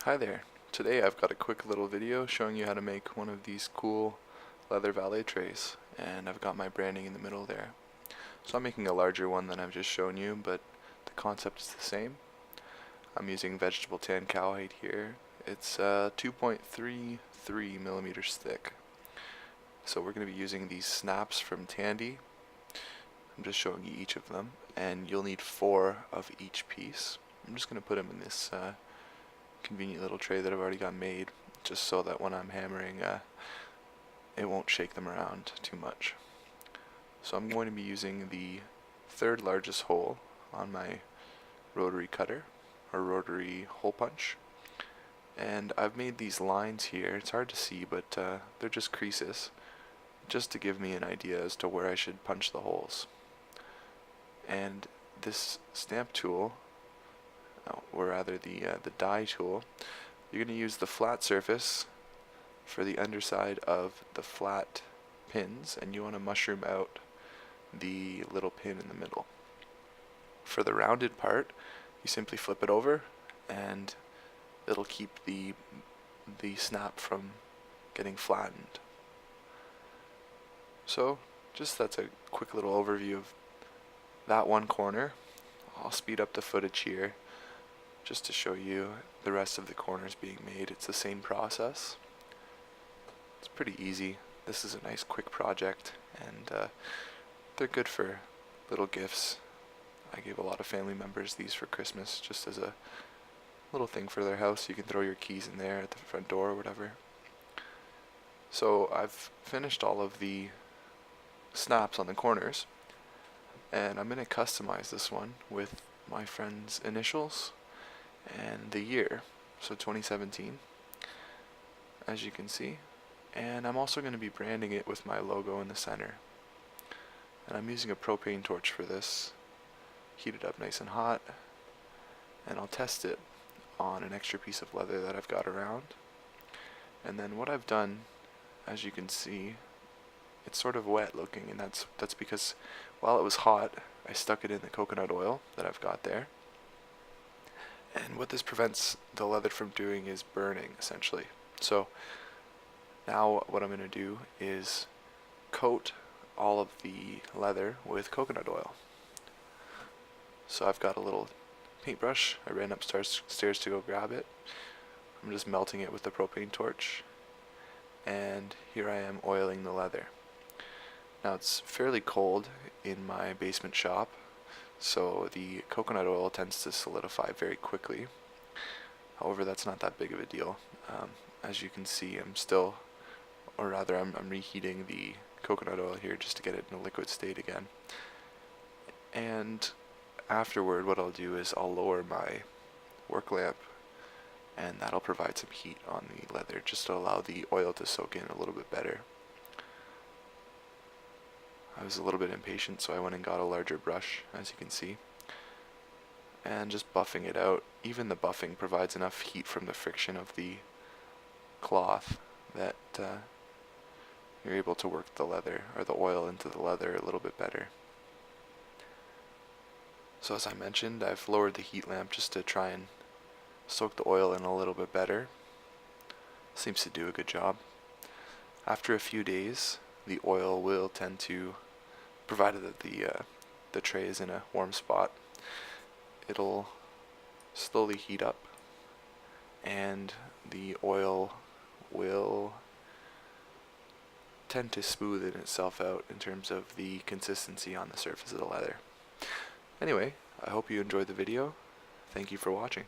Hi there. Today I've got a quick little video showing you how to make one of these cool leather valet trays, and I've got my branding in the middle there. So I'm making a larger one than I've just shown you, but the concept is the same. I'm using vegetable tan cowhide here. It's 2.33 millimeters thick. So we're going to be using these snaps from Tandy. I'm just showing you each of them, and you'll need 4 of each piece. I'm just going to put them in this convenient little tray that I've already got made, just so that when I'm hammering it won't shake them around too much. So I'm going to be using the 3rd largest hole on my rotary cutter, or rotary hole punch, and I've made these lines here. It's hard to see, but they're just creases, just to give me an idea as to where I should punch the holes. And this stamp tool, or rather the die tool, you're going to use the flat surface for the underside of the flat pins, and you want to mushroom out the little pin in the middle. For the rounded part, you simply flip it over and it'll keep the snap from getting flattened. So that's a quick little overview of that one corner. I'll speed up the footage here just to show you the rest of the corners being made. It's the same process. It's pretty easy. This is a nice quick project, and they're good for little gifts. I gave a lot of family members these for Christmas, just as a little thing for their house. You can throw your keys in there at the front door or whatever. So I've finished all of the snaps on the corners, and I'm going to customize this one with my friend's initials and the year, so 2017, as you can see. And I'm also going to be branding it with my logo in the center. And I'm using a propane torch for this, heat it up nice and hot, and I'll test it on an extra piece of leather that I've got around. And then what I've done, as you can see, it's sort of wet looking, and that's because while it was hot, I stuck it in the coconut oil that I've got there. And what this prevents the leather from doing is burning, essentially. So now what I'm going to do is coat all of the leather with coconut oil. So I've got a little paintbrush. I ran upstairs to go grab it. I'm just melting it with the propane torch, and here I am oiling the leather. Now it's fairly cold in my basement shop, so the coconut oil tends to solidify very quickly. However, that's not that big of a deal. As you can see, I'm reheating the coconut oil here just to get it in a liquid state again. And afterward, what I'll do is I'll lower my work lamp, and that'll provide some heat on the leather just to allow the oil to soak in a little bit better. I was a little bit impatient, so I went and got a larger brush, as you can see, and just buffing it out. Even the buffing provides enough heat from the friction of the cloth that you're able to work the leather, or the oil, into the leather a little bit better. So as I mentioned, I've lowered the heat lamp just to try and soak the oil in a little bit better. Seems to do a good job. After a few days, the oil will tend to, provided that the tray is in a warm spot, it'll slowly heat up, and the oil will tend to smoothen itself out in terms of the consistency on the surface of the leather. Anyway, I hope you enjoyed the video. Thank you for watching.